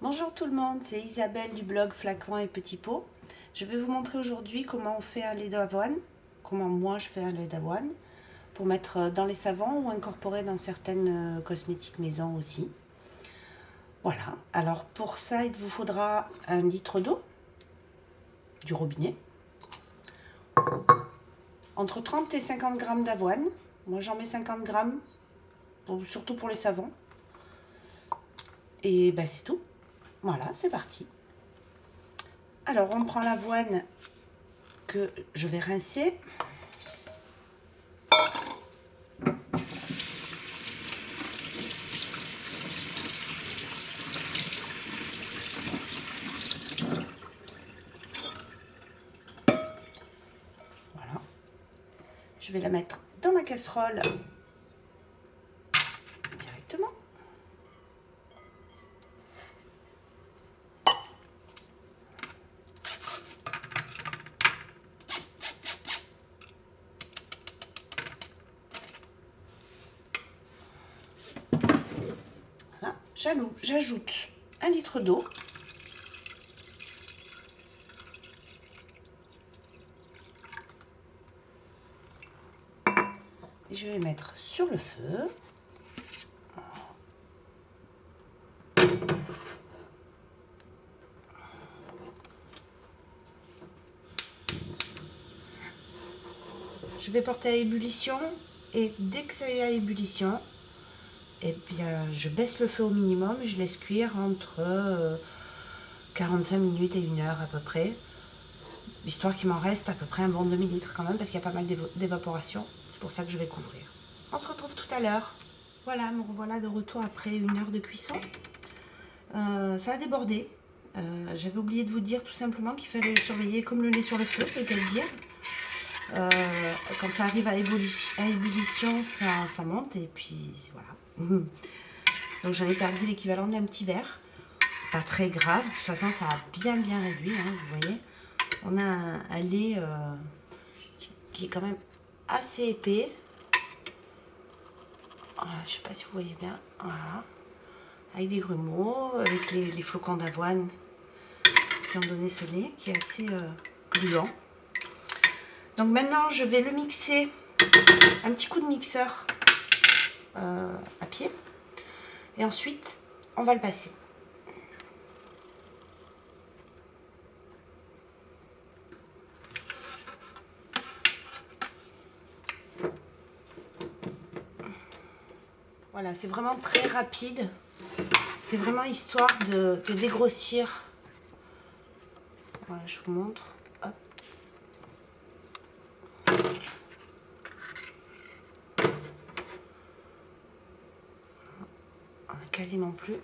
Bonjour tout le monde, c'est Isabelle du blog Flacons et Petits Pots. Je vais vous montrer aujourd'hui comment on fait un lait d'avoine, comment moi je fais un lait d'avoine, pour mettre dans les savons ou incorporer dans certaines cosmétiques maison aussi. Voilà, alors pour ça il vous faudra 1 litre d'eau, du robinet, entre 30 et 50 grammes d'avoine. Moi j'en mets 50 grammes, surtout pour les savons. Et ben c'est tout. Voilà, c'est parti. Alors on prend l'avoine que je vais rincer. Voilà. Je vais la mettre dans ma casserole directement. Voilà. J'ajoute 1 litre d'eau. Et je vais mettre sur le feu. Je vais porter à ébullition et dès que ça est à ébullition, eh bien, je baisse le feu au minimum et je laisse cuire entre 45 minutes et 1 heure à peu près, histoire qu'il m'en reste à peu près un bon demi-litre quand même parce qu'il y a pas mal d'évaporation. C'est pour ça que je vais couvrir. On se retrouve tout à l'heure. Voilà, me revoilà de retour après 1 heure de cuisson. Ça a débordé. J'avais oublié de vous dire tout simplement qu'il fallait le surveiller comme le lait sur le feu, c'est le cas de dire. Quand ça arrive à ébullition, ça monte et puis voilà. Donc j'en ai perdu l'équivalent d'un petit verre. C'est pas très grave, de toute façon ça a bien réduit, hein, vous voyez. On a un lait qui est quand même assez épais. Voilà, je sais pas si vous voyez bien. Voilà. Avec des grumeaux, avec les flocons d'avoine qui ont donné ce lait qui est assez gluant. Donc maintenant je vais le mixer, un petit coup de mixeur à pied, et ensuite on va le passer. Voilà, c'est vraiment très rapide, c'est vraiment histoire de dégrossir. Voilà, je vous montre. Hop. On a quasiment plus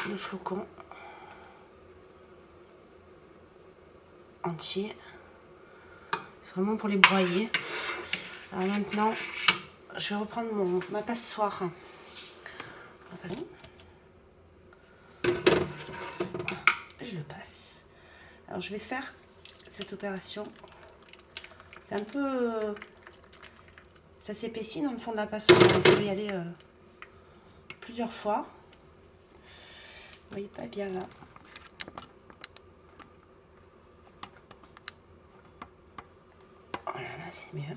de flocons entiers. C'est vraiment pour les broyer. Alors maintenant, je vais reprendre ma passoire. Je le passe. Alors je vais faire cette opération. C'est un peu... ça s'épaissit dans le fond de la passoire. On peut y aller plusieurs fois. Vous voyez pas bien là. Voilà, là c'est mieux.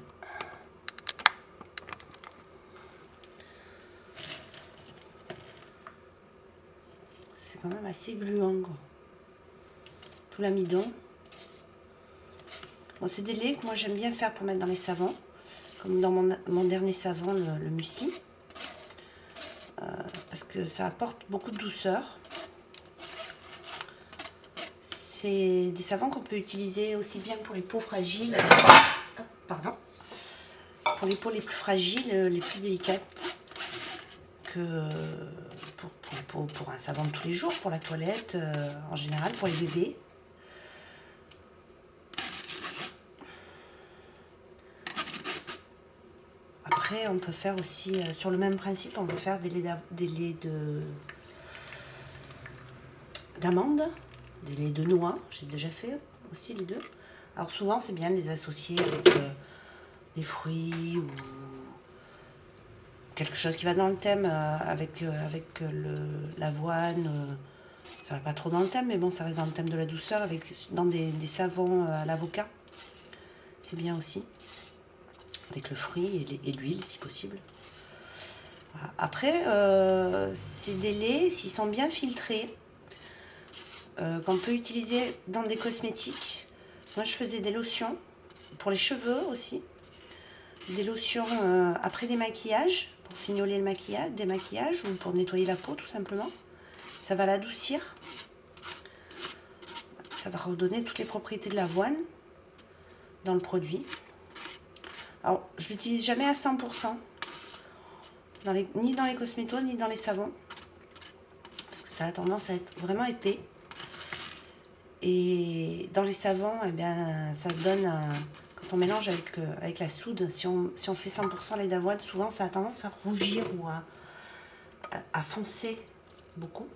C'est quand même assez gluant, quoi. Tout l'amidon. Bon, c'est des laits que moi j'aime bien faire pour mettre dans les savons, comme dans mon dernier savon, le muesli, parce que ça apporte beaucoup de douceur. C'est des savons qu'on peut utiliser aussi bien pour les peaux fragiles, pardon, pour les peaux les plus fragiles, les plus délicates, que pour un savon de tous les jours, pour la toilette, en général, pour les bébés. Après, on peut faire aussi, sur le même principe, on peut faire des laits d'amande, des laits de noix, j'ai déjà fait aussi les deux. Alors souvent, c'est bien de les associer avec des fruits ou quelque chose qui va dans le thème avec l'avoine. Ça va pas trop dans le thème, mais bon, ça reste dans le thème de la douceur, dans des savons à l'avocat. C'est bien aussi. Avec le fruit et l'huile, si possible. Voilà. Après, c'est des laits, s'ils sont bien filtrés, qu'on peut utiliser dans des cosmétiques. Moi, je faisais des lotions pour les cheveux aussi. Des lotions après des maquillages, pour fignoler le maquillage, des maquillages ou pour nettoyer la peau tout simplement. Ça va l'adoucir. Ça va redonner toutes les propriétés de l'avoine dans le produit. Alors, je ne l'utilise jamais à 100%, ni dans les cosmétos, ni dans les savons. Parce que ça a tendance à être vraiment épais. Et dans les savons, eh bien, ça donne quand on mélange avec la soude, si on fait 100% lait d'avoine, souvent ça a tendance à rougir ou à foncer beaucoup.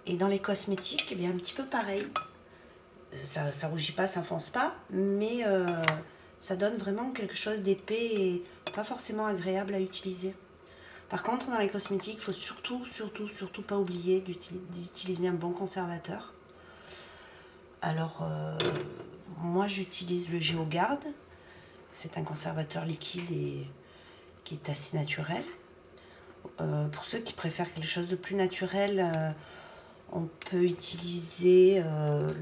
Et dans les cosmétiques, eh bien, un petit peu pareil. Ça rougit pas, ça fonce pas, mais ça donne vraiment quelque chose d'épais et pas forcément agréable à utiliser. Par contre, dans les cosmétiques, il faut surtout pas oublier d'utiliser un bon conservateur. Alors, moi j'utilise le Géogarde. C'est un conservateur liquide et qui est assez naturel. Pour ceux qui préfèrent quelque chose de plus naturel, on peut utiliser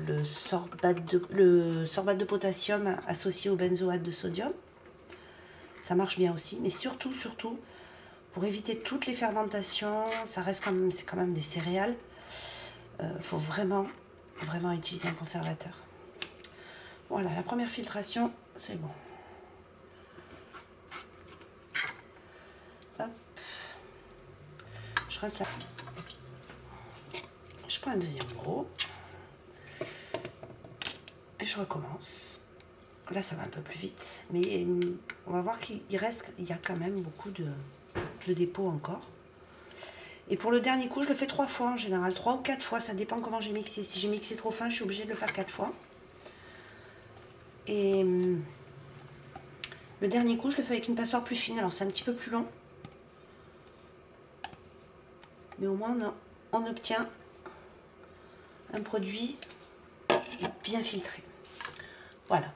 le sorbate de potassium associé au benzoate de sodium. Ça marche bien aussi, mais surtout, pour éviter toutes les fermentations, c'est quand même des céréales. Faut vraiment utiliser un conservateur. Voilà, la première filtration, c'est bon. Hop. Je rince là. Je prends un deuxième pot. Et je recommence. Là, ça va un peu plus vite. Mais on va voir qu'il y a quand même beaucoup de dépôts encore. Et pour le dernier coup, je le fais 3 fois en général. 3 ou 4 fois, ça dépend comment j'ai mixé. Si j'ai mixé trop fin, je suis obligée de le faire 4 fois. Et le dernier coup, je le fais avec une passoire plus fine. Alors, c'est un petit peu plus long. Mais au moins, on obtient un produit bien filtré. Voilà.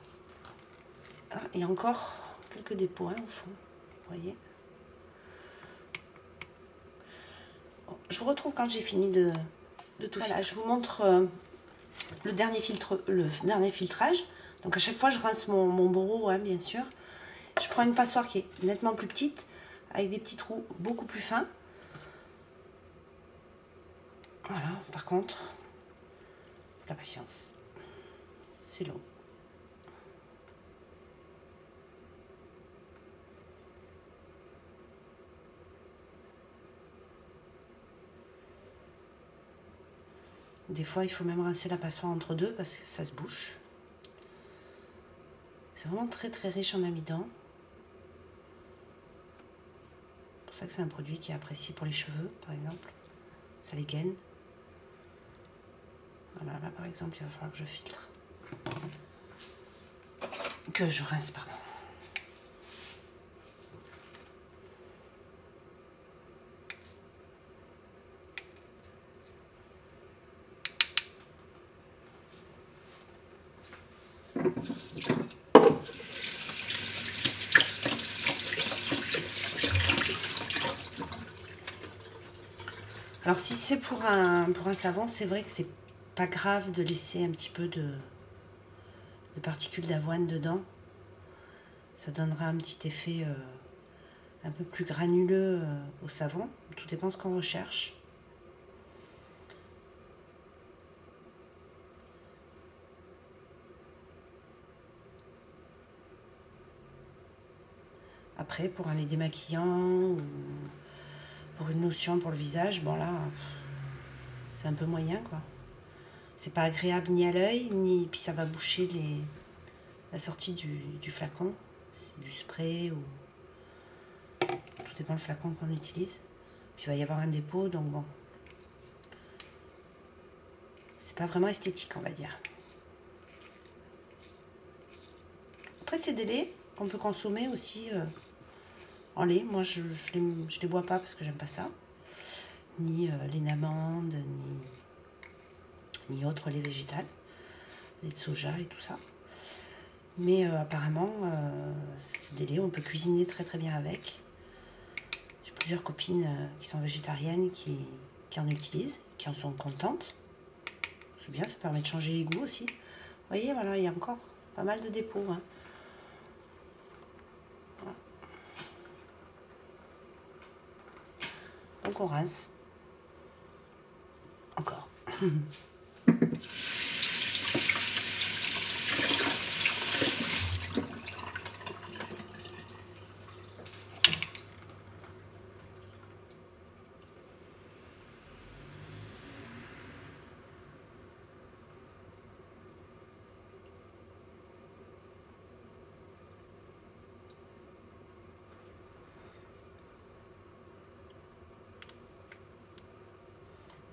Ah, et encore quelques dépôts au fond. Vous voyez. Bon, je vous retrouve quand j'ai fini de tout filtrer. Voilà, je vous montre le dernier filtrage. Donc à chaque fois, je rince mon bourreau, hein, bien sûr. Je prends une passoire qui est nettement plus petite, avec des petits trous beaucoup plus fins. Voilà, par contre, la patience, c'est long. Des fois, il faut même rincer la passoire entre deux parce que ça se bouche. C'est vraiment très riche en amidon. C'est pour ça que c'est un produit qui est apprécié pour les cheveux, par exemple. Ça les gaine. Voilà, là par exemple, il va falloir que je filtre. Que je rince, pardon. Alors si c'est pour un savon, c'est vrai que c'est pas grave de laisser un petit peu de particules d'avoine dedans. Ça donnera un petit effet un peu plus granuleux au savon. Tout dépend de ce qu'on recherche. Après, pour un lait démaquillant ou pour une lotion pour le visage, bon là, c'est un peu moyen quoi. C'est pas agréable ni à l'œil, ni puis ça va boucher la sortie du flacon, c'est du spray ou tout dépend le flacon qu'on utilise. Puis il va y avoir un dépôt, donc bon, c'est pas vraiment esthétique on va dire. Après c'est des laits qu'on peut consommer aussi en lait. Moi, je les bois pas parce que j'aime pas ça. Ni lait d'amande, ni autre lait végétal. Lait de soja et tout ça. Mais apparemment, c'est des laits, on peut cuisiner très très bien avec. J'ai plusieurs copines qui sont végétariennes qui en utilisent, qui en sont contentes. C'est bien, ça permet de changer les goûts aussi. Vous voyez, voilà, il y a encore pas mal de dépôts. Hein. Voilà. Donc on rince. Encore.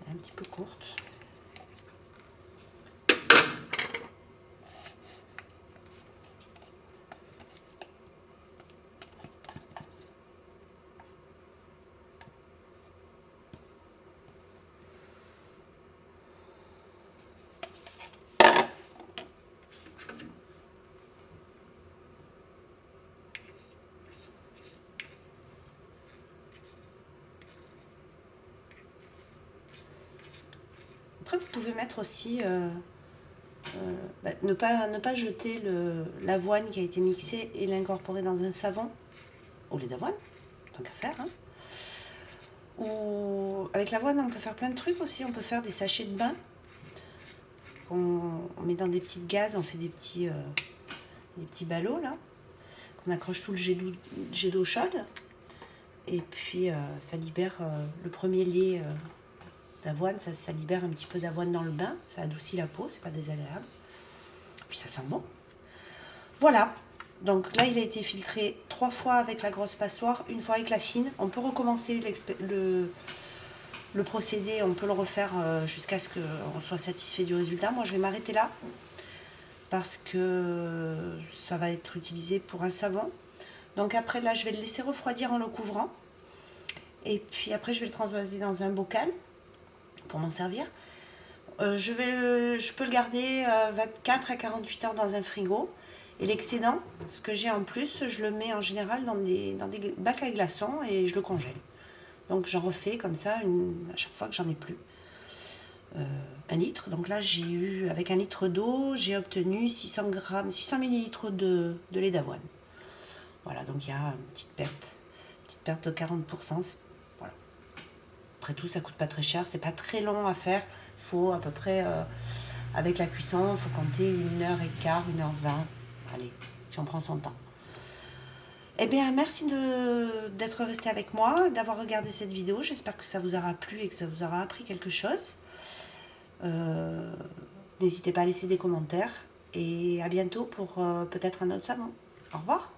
Un petit peu courte. Après, vous pouvez mettre aussi, ne pas jeter l'avoine qui a été mixée et l'incorporer dans un savon au lait d'avoine, tant qu'à faire. Hein. Ou avec l'avoine, on peut faire plein de trucs aussi. On peut faire des sachets de bain. On met dans des petites gazes, on fait des petits ballots là, qu'on accroche sous le jet d'eau chaude. Et puis ça libère le premier lait d'avoine, ça libère un petit peu d'avoine dans le bain, ça adoucit la peau, c'est pas désagréable. Puis ça sent bon. Voilà, donc là il a été filtré 3 fois avec la grosse passoire, 1 fois avec la fine. On peut recommencer le procédé, on peut le refaire jusqu'à ce qu'on soit satisfait du résultat. Moi je vais m'arrêter là parce que ça va être utilisé pour un savon. Donc après là je vais le laisser refroidir en le couvrant. Et puis après je vais le transvaser dans un bocal pour m'en servir. Je peux le garder 24 à 48 heures dans un frigo. Et l'excédent, ce que j'ai en plus, je le mets en général dans des bacs à glaçons et je le congèle. Donc j'en refais comme ça à chaque fois que j'en ai plus. 1 litre. Donc là j'ai eu, avec 1 litre d'eau, j'ai obtenu 600 millilitres de lait d'avoine. Voilà, donc il y a une petite perte de 40%. Voilà. Après tout, ça coûte pas très cher, c'est pas très long à faire. Il faut à peu près, avec la cuisson, il faut compter 1h15, 1h20. Allez, si on prend son temps. Eh bien, merci d'être resté avec moi, d'avoir regardé cette vidéo. J'espère que ça vous aura plu et que ça vous aura appris quelque chose. N'hésitez pas à laisser des commentaires. Et à bientôt pour peut-être un autre savon. Au revoir.